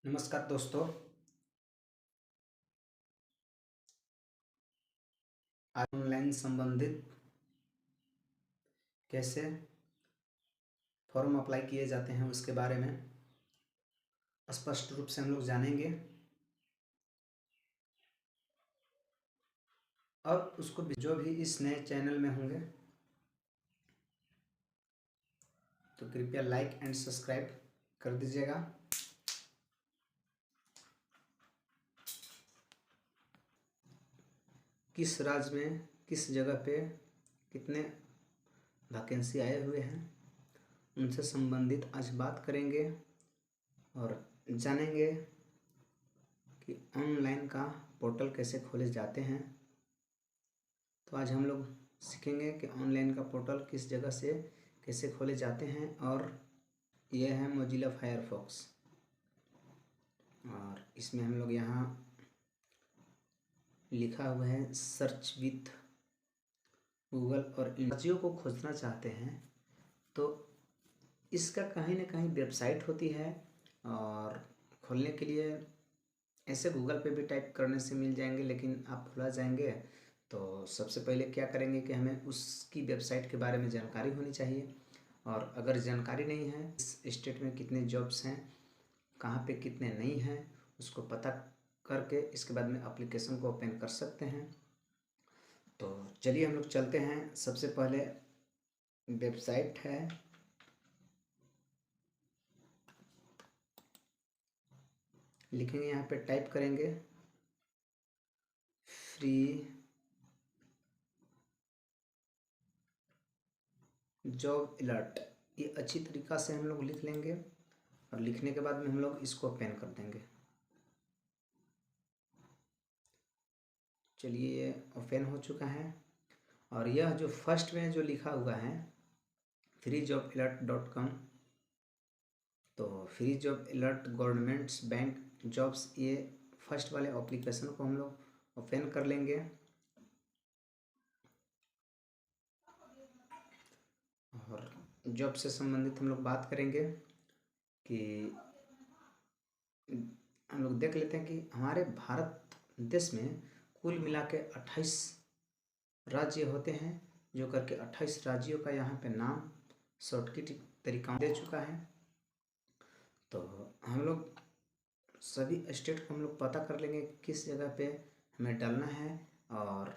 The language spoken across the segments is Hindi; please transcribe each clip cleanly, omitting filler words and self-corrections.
नमस्कार दोस्तों। आज ऑनलाइन संबंधित कैसे फॉर्म अप्लाई किए जाते हैं उसके बारे में स्पष्ट रूप से हम लोग जानेंगे और उसको भी जो भी इस नए चैनल में होंगे तो कृपया लाइक एंड सब्सक्राइब कर दीजिएगा। किस राज्य में किस जगह पे कितने वैकेंसी आए हुए हैं उनसे संबंधित आज बात करेंगे और जानेंगे कि ऑनलाइन का पोर्टल कैसे खोले जाते हैं। तो आज हम लोग सीखेंगे कि ऑनलाइन का पोर्टल किस जगह से कैसे खोले जाते हैं और यह है मोजिला फायरफॉक्स और इसमें हम लोग यहाँ लिखा हुआ है सर्च विथ गूगल और राज्यों को खोजना चाहते हैं तो इसका कहीं ना कहीं वेबसाइट होती है और खोलने के लिए ऐसे गूगल पे भी टाइप करने से मिल जाएंगे, लेकिन आप भुला जाएंगे। तो सबसे पहले क्या करेंगे कि हमें उसकी वेबसाइट के बारे में जानकारी होनी चाहिए और अगर जानकारी नहीं है इस स्टेट में कितने जॉब्स हैं, कहाँ पे कितने नहीं हैं, उसको पता करके इसके बाद में एप्लीकेशन को ओपन कर सकते हैं। तो चलिए हम लोग चलते हैं। सबसे पहले वेबसाइट है लिखेंगे, यहाँ पे टाइप करेंगे फ्री जॉब अलर्ट। ये अच्छी तरीक़ा से हम लोग लिख लेंगे और लिखने के बाद में हम लोग इसको ओपन कर देंगे। चलिए ये ओपन हो चुका है और यह जो फर्स्ट में जो लिखा हुआ है freejobalert.com, तो free job alert governments bank jobs, ये फर्स्ट वाले एप्लीकेशन को हम लोग ओपन कर लेंगे और जॉब से संबंधित हम लोग बात करेंगे कि हम लोग देख लेते हैं कि हमारे भारत देश में कुल मिला के 28 राज्य होते हैं, जो करके 28 राज्यों का यहाँ पे नाम शॉर्टकट तरीका दे चुका है। तो हम लोग सभी स्टेट को हम लोग पता कर लेंगे किस जगह पे हमें डालना है और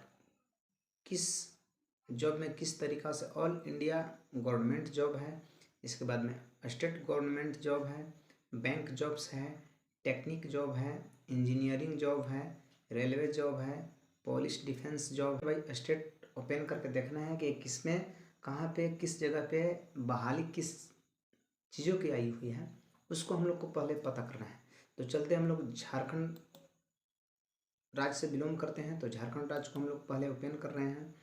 किस जॉब में किस तरीक़ा से। ऑल इंडिया गवर्नमेंट जॉब है, इसके बाद में स्टेट गवर्नमेंट जॉब है, बैंक जॉब्स है, टेक्निक जॉब है, इंजीनियरिंग जॉब है, रेलवे जॉब है, पुलिस डिफेंस जॉब। भाई स्टेट ओपन करके देखना है कि किसमें कहाँ पे किस जगह पे बहाली किस चीज़ों की आई हुई है, उसको हम लोग को पहले पता करना है। तो चलते हम लोग झारखंड राज्य से बिलोंग करते हैं, तो झारखंड राज्य को हम लोग पहले ओपन कर रहे हैं।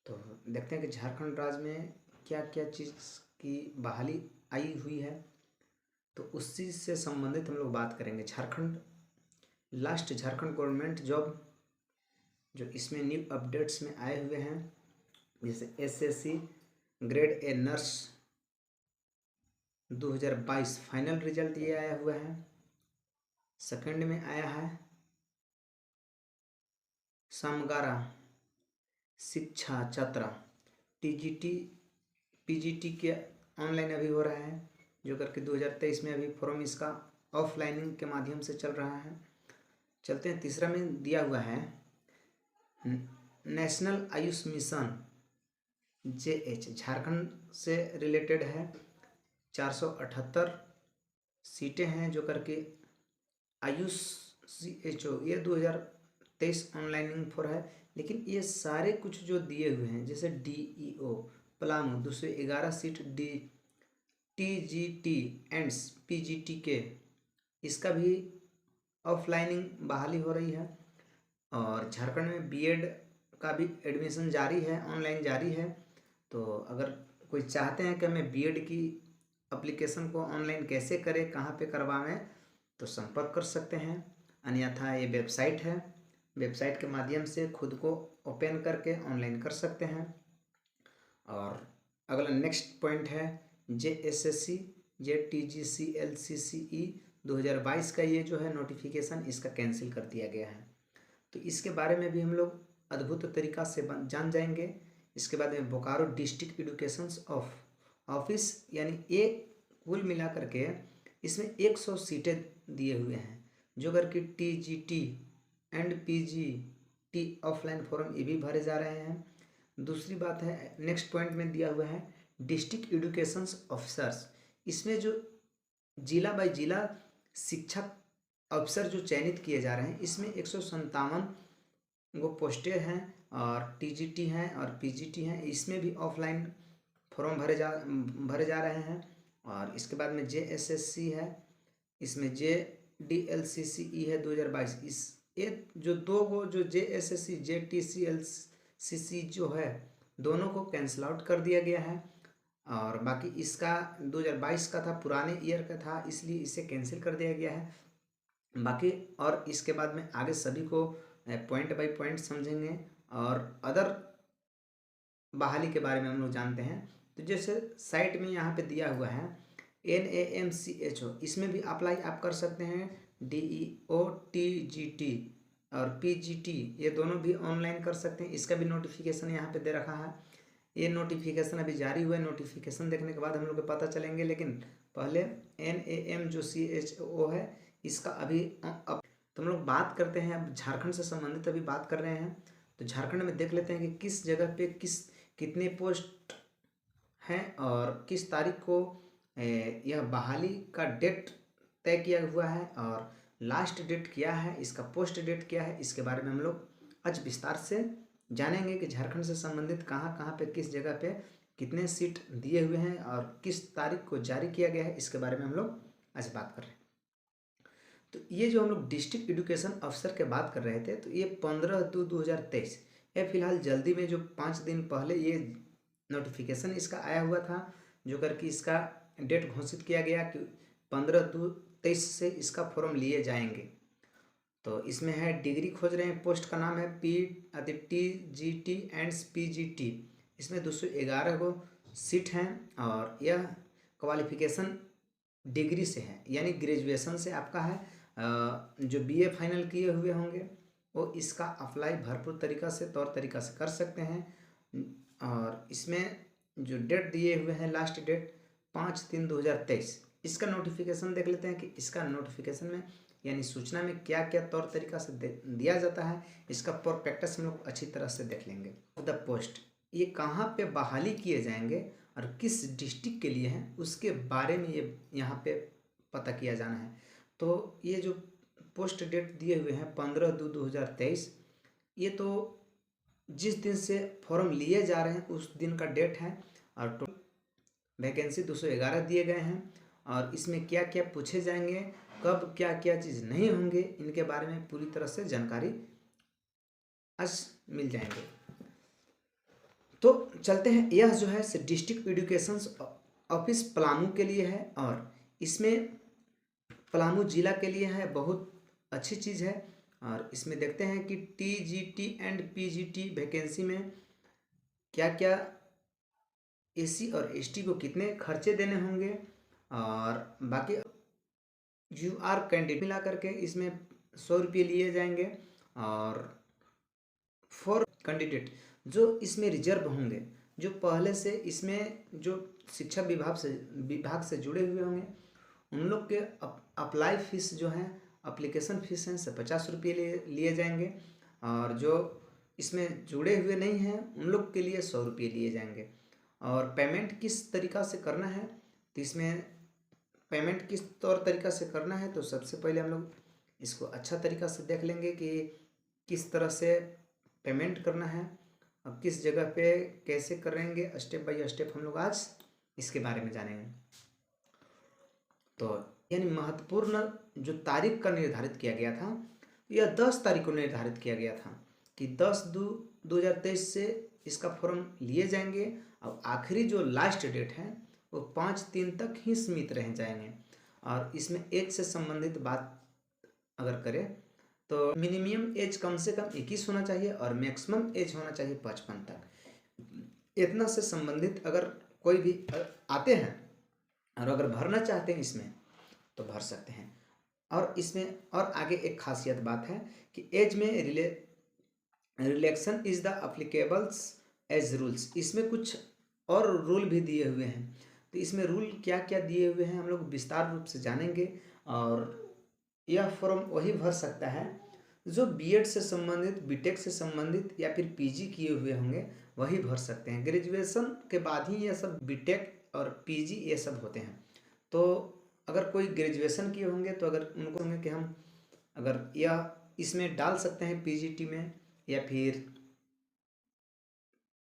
तो देखते हैं कि झारखंड राज्य में क्या क्या चीज़ की बहाली आई हुई है, तो उस चीज़ से संबंधित हम लोग बात करेंगे। Jharkhand last Jharkhand government job जो इसमें न्यू अपडेट्स में आए हुए हैं, जैसे SSC grade a nurse 2022 final result ये आया हुआ है। सेकंड में आया है समगारा शिक्षा छात्रा टीजीटी पीजीटी के ऑनलाइन अभी हो रहा है, जो करके 2023 में अभी फॉर्म इसका ऑफलाइनिंग के माध्यम से चल रहा है। चलते हैं तीसरा में दिया हुआ है national Ayush mission JH, Jharkhand से रिलेटेड है। 478 सीटें हैं, जो करके आयुष CHO ये 2023 ऑनलाइनिंग फॉर है। लेकिन ये सारे कुछ जो दिए हुए हैं, जैसे DEO Palamu 211 seat, TGT ends PGT के, इसका भी ऑफलाइनिंग बहाली हो रही है। और झारखंड में BEd का भी एडमिशन जारी है, ऑनलाइन जारी है। तो अगर कोई चाहते हैं कि मैं BEd की एप्लीकेशन को ऑनलाइन कैसे करें, कहाँ पे करवाएं, तो संपर्क कर सकते हैं। अन्यथा ये वेबसाइट है, वेबसाइट के माध्यम से खुद को ओपन करके ऑनलाइन कर सकते हैं। और अगला नेक्स्ट पॉइंट है JSSC JTGC LCCE 2022 का ये जो है नोटिफिकेशन इसका कैंसिल कर दिया गया है। तो इसके बारे में भी हम लोग अद्भुत तरीका से जान जाएंगे। इसके बाद में बोकारो डिस्ट्रिक्ट एजुकेशन ऑफिस, यानी ये कुल मिलाकर के इसमें 100 सीटें दिए हुए हैं, जो करके TGT and PGT offline form ये भी भरे जा रहे हैं। दूसरी बात है, नेक्स्ट पॉइंट में दिया हुआ है डिस्ट्रिक्ट एजुकेशन ऑफिसर्स। इसमें जो जिला बाई जिला शिक्षक अफसर जो चयनित किए जा रहे हैं, इसमें 157 वो पोस्टें हैं और TGT हैं और PGT हैं। इसमें भी ऑफलाइन फॉर्म भरे जा रहे हैं। और इसके बाद में JSSC है, इसमें JDLCCE है 2022। इस ये जो दो वो जो JSSC JTCLCC जो है, दोनों को कैंसिल आउट कर दिया गया है। और बाकी इसका 2022 का था, पुराने ईयर का था, इसलिए इसे कैंसिल कर दिया गया है। बाकी और इसके बाद में आगे सभी को पॉइंट बाय पॉइंट समझेंगे और अदर बहाली के बारे में हम लोग जानते हैं। तो जैसे साइट में यहाँ पे दिया हुआ है NAMCHO, इसमें भी अप्लाई आप कर सकते हैं। DEO TGT और PGT ये दोनों भी ऑनलाइन कर सकते हैं। इसका भी नोटिफिकेशन यहाँ पे दे रखा है। ये नोटिफिकेशन अभी जारी हुआ है, नोटिफिकेशन देखने के बाद हम लोग को पता चलेंगे। लेकिन पहले NAM जो CHO है इसका अभी तो हम लोग बात करते हैं अब झारखंड से संबंधित अभी बात कर रहे हैं। तो झारखंड में देख लेते हैं कि किस जगह पे कितने पोस्ट हैं और किस तारीख को यह बहाली का डेट तय किया हुआ है और लास्ट डेट क्या है, इसका पोस्ट डेट क्या है, इसके बारे में हम लोग आज विस्तार से जानेंगे कि झारखंड से संबंधित कहाँ कहाँ पे किस जगह पे कितने सीट दिए हुए हैं और किस तारीख को जारी किया गया है, इसके बारे में हम लोग आज बात कर रहे हैं। तो ये जो हम लोग डिस्ट्रिक्ट एजुकेशन अफसर के बात कर रहे थे, तो ये 15/2/2023 ये फिलहाल जल्दी में जो 5 दिन पहले ये नोटिफिकेशन इसका आया हुआ था, जो करके इसका डेट घोषित किया गया कि 15/2/23 से इसका फॉर्म लिए जाएंगे। तो इसमें है डिग्री खोज रहे हैं, पोस्ट का नाम है TGT एंड PGT। इसमें 211 को सीट हैं और यह क्वालिफिकेशन डिग्री से है, यानी ग्रेजुएशन से आपका है। जो BA फाइनल किए हुए होंगे वो इसका अप्लाई भरपूर तरीका से तौर तरीका से कर सकते हैं। और इसमें जो डेट दिए हुए हैं लास्ट डेट 5/3/2023। इसका नोटिफिकेशन देख लेते हैं कि इसका नोटिफिकेशन में यानी सूचना में क्या क्या तौर तरीका से दिया जाता है, इसका प्रैक्टिस हम लोग अच्छी तरह से देख लेंगे। द पोस्ट ये कहाँ पे बहाली किए जाएंगे और किस डिस्ट्रिक्ट के लिए हैं, उसके बारे में ये यहाँ पे पता किया जाना है। तो ये जो पोस्ट डेट दिए हुए हैं 15/2/2023, ये तो जिस दिन से फॉर्म लिए जा रहे हैं उस दिन का डेट है। और वैकेंसी 211 दिए गए हैं और इसमें क्या क्या पूछे जाएंगे, कब क्या क्या चीज़ नहीं होंगे, इनके बारे में पूरी तरह से जानकारी आज मिल जाएंगे। तो चलते हैं, यह जो है डिस्ट्रिक्ट एजुकेशन ऑफिस पलामू के लिए है और इसमें पलामू जिला के लिए है, बहुत अच्छी चीज़ है। और इसमें देखते हैं कि TGT एंड PGT वैकेंसी में क्या क्या SC और ST को कितने खर्चे देने होंगे और बाकी UR कैंडिडेट मिला करके इसमें 100 रुपये लिए जाएंगे। और 4 कैंडिडेट जो इसमें रिजर्व होंगे, जो पहले से इसमें जो शिक्षा विभाग से जुड़े हुए होंगे, उन लोग के अप्लाई फीस जो है, एप्लीकेशन फीस हैं, से 50 रुपये लिए जाएंगे। और जो इसमें जुड़े हुए नहीं हैं उन लोग के लिए 100 रुपये लिए जाएंगे। और पेमेंट किस तरीका से करना है, तो इसमें पेमेंट किस तौर तरीका से करना है, तो सबसे पहले हम लोग इसको अच्छा तरीका से देख लेंगे कि किस तरह से पेमेंट करना है और किस जगह पे कैसे करेंगे। स्टेप बाय स्टेप हम लोग आज इसके बारे में जानेंगे। तो यानी महत्वपूर्ण जो तारीख का निर्धारित किया गया था, यह 10 तारीख को निर्धारित किया गया था कि 10/2/2023 से इसका फॉर्म लिए जाएंगे और आखिरी जो लास्ट डेट है वो 5/3 तक ही सीमित रह जाएंगे। और इसमें एज से संबंधित बात अगर करें तो मिनिमम एज कम से कम 21 होना चाहिए और मैक्सिमम एज होना चाहिए 55 तक। इतना से संबंधित अगर कोई भी आते हैं और अगर भरना चाहते हैं इसमें तो भर सकते हैं। और इसमें और आगे एक खासियत बात है कि एज में relaxation is the applicables age rules. इसमें कुछ और रूल भी दिए हुए हैं। तो इसमें रूल क्या क्या दिए हुए हैं हम लोग विस्तार रूप से जानेंगे। और यह फॉर्म वही भर सकता है जो बीएड से संबंधित, बीटेक से संबंधित या फिर पीजी किए हुए होंगे, वही भर सकते हैं। ग्रेजुएशन के बाद ही ये सब बीटेक और पीजी ये सब होते हैं। तो अगर कोई ग्रेजुएशन किए होंगे तो अगर उनको होंगे कि हम अगर यह इसमें डाल सकते हैं पीजीटी में या फिर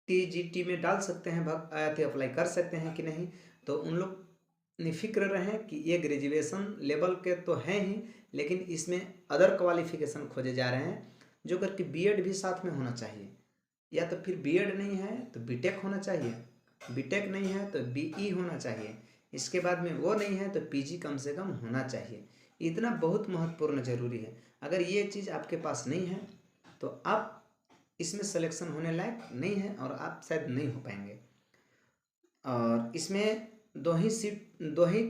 टीजीटी में डाल सकते हैं, अप्लाई कर सकते हैं कि नहीं। तो उन लोग निफिक्र रहें कि ये ग्रेजुएशन लेवल के तो हैं ही, लेकिन इसमें अदर क्वालिफिकेशन खोजे जा रहे हैं जो करके बीएड भी साथ में होना चाहिए, या तो फिर बीएड नहीं है तो बीटेक होना चाहिए, बीटेक नहीं है तो बीई होना चाहिए, इसके बाद में वो नहीं है तो पीजी कम से कम होना चाहिए। इतना बहुत महत्वपूर्ण जरूरी है। अगर ये चीज़ आपके पास नहीं है तो आप इसमें सिलेक्शन होने लायक नहीं है और आप शायद नहीं हो पाएंगे। और इसमें दो ही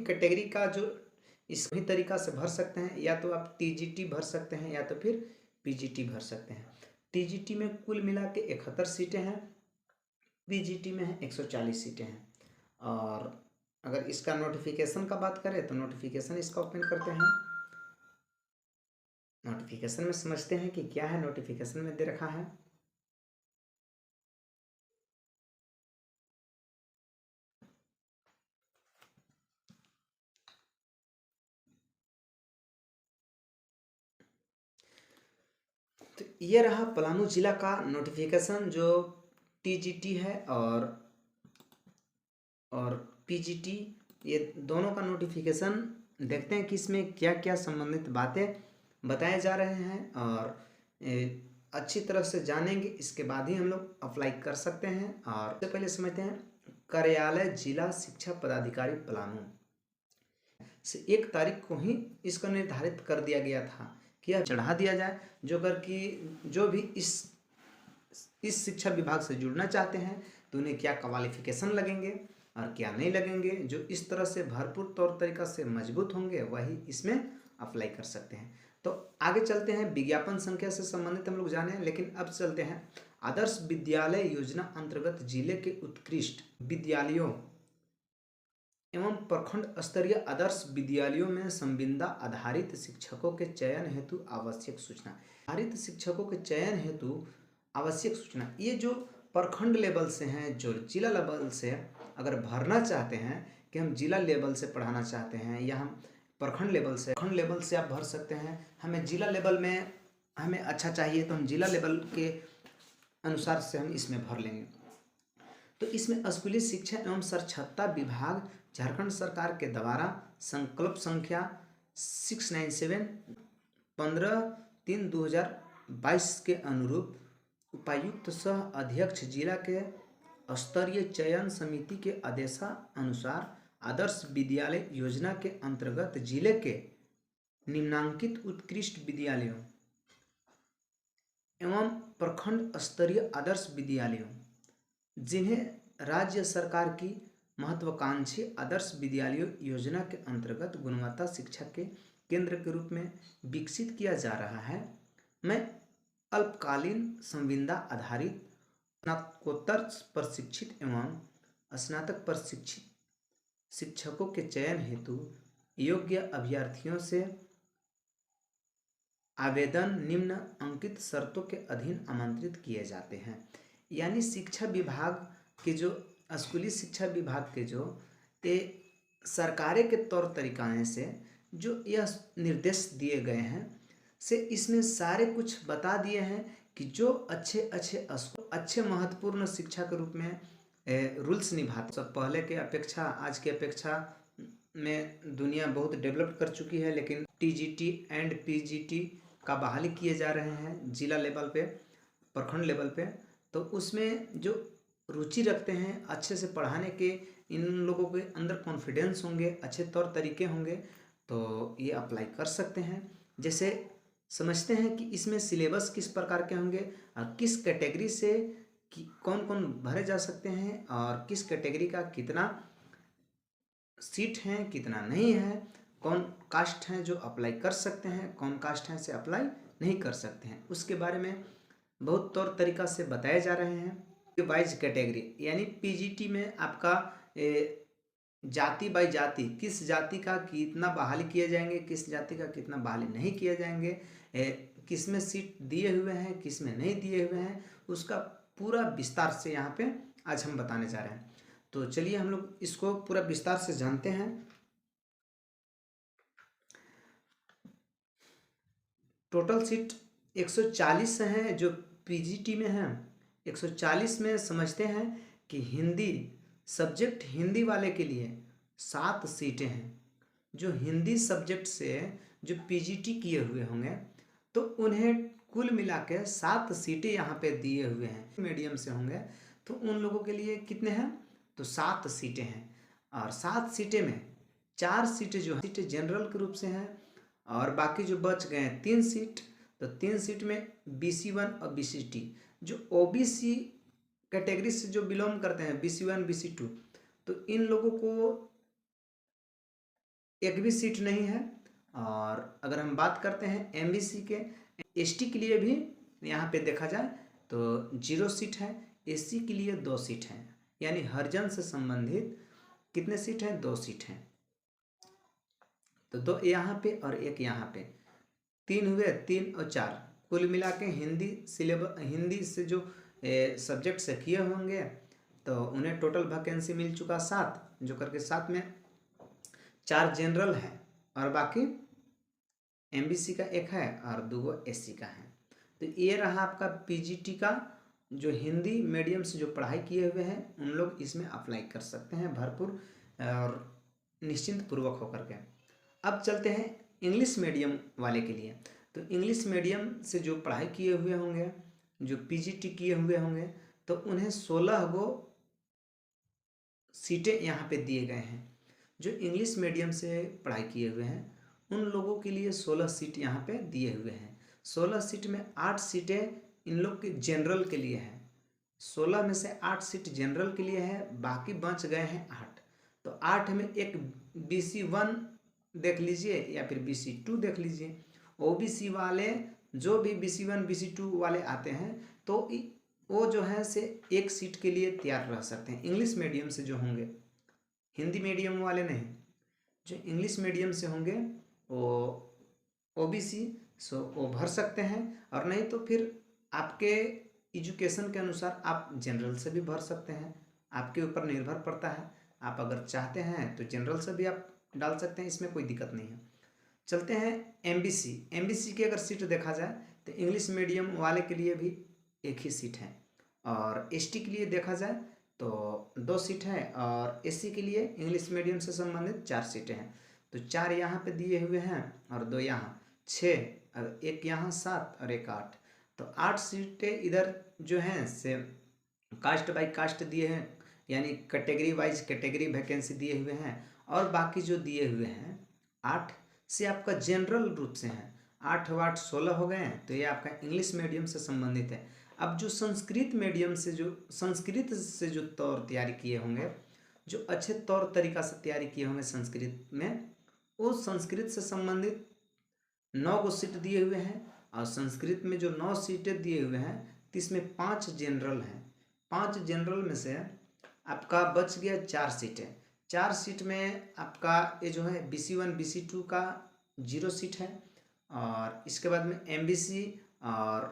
कैटेगरी का जो इस ही तरीका से भर सकते हैं, या तो आप टीजीटी भर सकते हैं या तो फिर पीजीटी भर सकते हैं। टीजीटी में कुल मिला के 71 सीटें हैं, पीजीटी में है 140 सीटें हैं। और अगर इसका नोटिफिकेशन का बात करें तो नोटिफिकेशन इसका ओपन करते हैं। नोटिफिकेशन में समझते हैं कि क्या है नोटिफिकेशन में दे रखा है। तो ये रहा पलामू जिला का नोटिफिकेशन जो टीजीटी है और पीजीटी, ये दोनों का नोटिफिकेशन। देखते हैं कि इसमें क्या क्या संबंधित बातें बताए जा रहे हैं और अच्छी तरह से जानेंगे, इसके बाद ही हम लोग अप्लाई कर सकते हैं। और सबसे पहले समझते हैं कार्यालय जिला शिक्षा पदाधिकारी पलामू से 1 तारीख को ही इसका निर्धारित कर दिया गया था कि यह चढ़ा दिया जाए, जो कर कि जो भी इस शिक्षा विभाग से जुड़ना चाहते हैं तो उन्हें क्या क्वालिफिकेशन लगेंगे और क्या नहीं लगेंगे। जो इस तरह से भरपूर तौर तरीका से मजबूत होंगे वही इसमें अप्लाई कर सकते हैं। तो आगे चलते हैं, विज्ञापन संख्या से संबंधित हम लोग जाने, लेकिन अब चलते हैं आदर्श विद्यालय योजना अंतर्गत जिले के उत्कृष्ट विद्यालयों एवं प्रखंड स्तरीय आदर्श विद्यालयों में संविदा आधारित शिक्षकों के चयन हेतु आवश्यक सूचना। आधारित शिक्षकों के चयन हेतु आवश्यक सूचना, ये जो प्रखंड लेवल से हैं, जो जिला लेवल से अगर भरना चाहते हैं कि हम जिला लेवल से पढ़ाना चाहते हैं या हम प्रखंड लेवल से आप भर सकते हैं। हमें जिला लेवल में हमें अच्छा चाहिए तो हम जिला लेवल के अनुसार से हम इसमें भर लेंगे। तो इसमें स्कूली शिक्षा एवं साक्षरता विभाग झारखंड सरकार के द्वारा संकल्प संख्या 697 15/3/2022 के अनुरूप उपायुक्त सह अध्यक्ष जिला के स्तरीय चयन समिति के आदेशानुसार आदर्श विद्यालय योजना के अंतर्गत जिले के निम्नांकित उत्कृष्ट विद्यालयों एवं प्रखंड स्तरीय आदर्श विद्यालयों जिन्हें राज्य सरकार की महत्वाकांक्षी आदर्श विद्यालय योजना के अंतर्गत गुणवत्ता शिक्षा के केंद्र के रूप में विकसित किया जा रहा है, मैं अल्पकालीन संविदा आधारित स्नातकोत्तर प्रशिक्षित एवं स्नातक प्रशिक्षित शिक्षकों के चयन हेतु योग्य अभ्यर्थियों से आवेदन निम्न अंकित शर्तों के अधीन आमंत्रित किए जाते हैं। यानी शिक्षा विभाग के जो स्कूली शिक्षा विभाग के जो सरकारें के तौर तरीक़े से जो यह निर्देश दिए गए हैं से इसमें सारे कुछ बता दिए हैं कि जो अच्छे महत्वपूर्ण शिक्षा के रूप में रूल्स निभाते। सब पहले के अपेक्षा आज की अपेक्षा में दुनिया बहुत डेवलप कर चुकी है, लेकिन टीजीटी एंड पीजीटी का बहाली किए जा रहे हैं जिला लेवल पे, प्रखंड लेवल पे। तो उसमें जो रुचि रखते हैं अच्छे से पढ़ाने के, इन लोगों के अंदर कॉन्फिडेंस होंगे, अच्छे तौर तरीके होंगे तो ये अप्लाई कर सकते हैं। जैसे समझते हैं कि इसमें सिलेबस किस प्रकार के होंगे और किस कैटेगरी से कौन कौन भरे जा सकते हैं और किस कैटेगरी का कितना सीट है कितना नहीं है, कौन कास्ट हैं जो अप्लाई कर सकते हैं, कौन कास्ट हैं से अप्लाई नहीं कर सकते हैं, उसके बारे में बहुत तौर तरीका से बताए जा रहे हैं। वाइज कैटेगरी यानी पीजीटी में आपका जाति बाई जाति, किस जाति का कितना बहाली किए जाएंगे, किस जाति का कितना बहाली नहीं किए जाएंगे, किस में सीट दिए हुए हैं, किस में नहीं दिए हुए हैं, उसका पूरा विस्तार से यहाँ पे आज हम बताने जा रहे हैं। तो चलिए हम लोग इसको पूरा विस्तार से जानते हैं। टोटल सीट 140 हैं जो पीजीटी में हैं। 140 में समझते हैं कि हिंदी सब्जेक्ट, हिंदी वाले के लिए 7 सीटें हैं। जो हिंदी सब्जेक्ट से जो पीजीटी किए हुए होंगे तो उन्हें कुल मिला के 7 सीटें यहाँ पे दिए हुए हैं। मीडियम से होंगे तो उन लोगों के लिए कितने हैं, तो 7 सीटें हैं। और 7 सीटें में 4 सीटें जो सीटें जनरल के रूप से हैं और बाकी जो बच गए हैं 3 सीट, तो 3 सीट में BC1 और BC2 जो OBC कैटेगरी से जो बिलोंग करते हैं, BC1 BC2, तो इन लोगों को एक भी सीट नहीं है। और अगर हम बात करते हैं MBC के, ST के लिए भी यहाँ पे देखा जाए तो 0 सीट है, SC के लिए 2 सीट हैं, यानी हरिजन से संबंधित कितने सीट हैं, 2 सीट हैं। तो 2 यहाँ पे और 1 यहाँ पे, 3 हुए, 3 और 4 कुल मिला के हिंदी सिलेबस, हिंदी से जो सब्जेक्ट से किए होंगे तो उन्हें टोटल वैकेंसी मिल चुका 7, जो करके 7 में 4 जनरल है और बाकी MBC का 1 है और 2 SC का है। तो ये रहा आपका पीजीटी का, जो हिंदी मीडियम से जो पढ़ाई किए हुए हैं उन लोग इसमें अप्लाई कर सकते हैं भरपूर और निश्चिंत पूर्वक होकर के। अब चलते हैं इंग्लिश मीडियम वाले के लिए। तो इंग्लिश मीडियम से जो पढ़ाई किए हुए होंगे, जो पीजीटी किए हुए होंगे, तो उन्हें 16 गो सीटें यहाँ पे दिए गए हैं। जो इंग्लिश मीडियम से पढ़ाई किए हुए हैं उन लोगों के लिए 16 सीट यहाँ पे दिए हुए हैं। 16 सीट में 8 सीटें इन लोग के जनरल के लिए है। 16 में से 8 सीट जनरल के लिए है, बाकी बच गए हैं 8। तो 8 में एक BC1 देख लीजिए या फिर BC2 देख लीजिए। OBC वाले जो भी BC1 BC2 वाले आते हैं तो वो जो है से 1 सीट के लिए तैयार रह सकते हैं। इंग्लिश मीडियम से जो होंगे, हिंदी मीडियम वाले नहीं, जो इंग्लिश मीडियम से होंगे वो OBC सो वो भर सकते हैं, और नहीं तो फिर आपके एजुकेशन के अनुसार आप जनरल से भी भर सकते हैं, आपके ऊपर निर्भर पड़ता है। आप अगर चाहते हैं तो जनरल से भी आप डाल सकते हैं, इसमें कोई दिक्कत नहीं है। चलते हैं MBC की अगर सीट देखा जाए तो इंग्लिश मीडियम वाले के लिए भी 1 ही सीट है, और ST के लिए देखा जाए तो 2 सीट है, और SC के लिए इंग्लिश मीडियम से संबंधित 4 सीटें हैं। तो 4 यहाँ पे दिए हुए हैं और 2 यहाँ, 6 और 1 यहाँ 7 और 1 8। तो 8 सीटें इधर जो हैं से कास्ट बाई कास्ट दिए हैं, यानी कैटेगरी वाइज कैटेगरी वैकेंसी दिए हुए हैं, और बाकी जो दिए हुए हैं 8 से आपका जनरल रूप से हैं। 8 और 8 16 हो गए हैं, तो ये आपका इंग्लिश मीडियम से संबंधित है। अब जो संस्कृत मीडियम से, जो संस्कृत से जो तौर तैयारी किए होंगे, जो अच्छे तौर तरीका से तैयारी किए होंगे संस्कृत में, वो संस्कृत से संबंधित 9 गो सीट दिए हुए हैं। और संस्कृत में जो 9 सीटें दिए हुए हैं तो इसमें 5 जनरल हैं। 5 जनरल में से आपका बच गया 4 सीटें। 4 सीट में आपका ये जो है BC1 BC2 का 0 सीट है, और इसके बाद में MBC और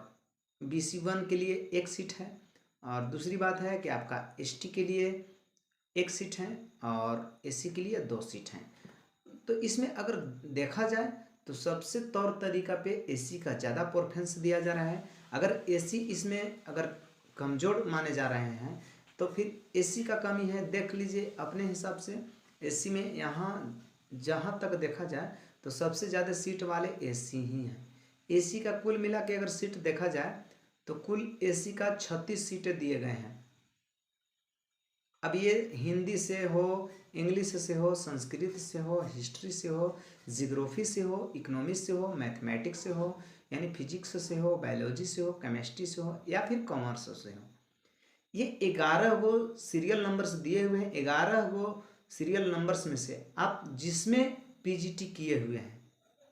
BC1 के लिए 1 सीट है, और दूसरी बात है कि आपका ST के लिए 1 सीट है और SC के लिए 2 सीट हैं। तो इसमें अगर देखा जाए तो सबसे तौर तरीका पे SC का ज़्यादा प्रेफरेंस दिया जा रहा है। अगर SC इसमें अगर कमज़ोर माने जा रहे हैं तो फिर SC का कमी है, देख लीजिए अपने हिसाब से। SC में यहाँ जहाँ तक देखा जाए तो सबसे ज़्यादा सीट वाले SC ही हैं। SC का कुल मिला के अगर सीट देखा जाए तो कुल SC का 36 सीटें दिए गए हैं। अब ये हिंदी से हो, इंग्लिश से हो, संस्कृत से हो, हिस्ट्री से हो, जियोग्राफी से हो, इकोनॉमिक्स से हो, मैथमेटिक्स से हो, यानी फिजिक्स से हो, बायोलॉजी से हो, केमिस्ट्री से हो, या फिर कॉमर्स से हो। ये 11 गो सीरियल नंबर्स दिए हुए हैं। 11 गो सीरियल नंबर्स में से आप जिसमें पीजीटी किए हुए हैं,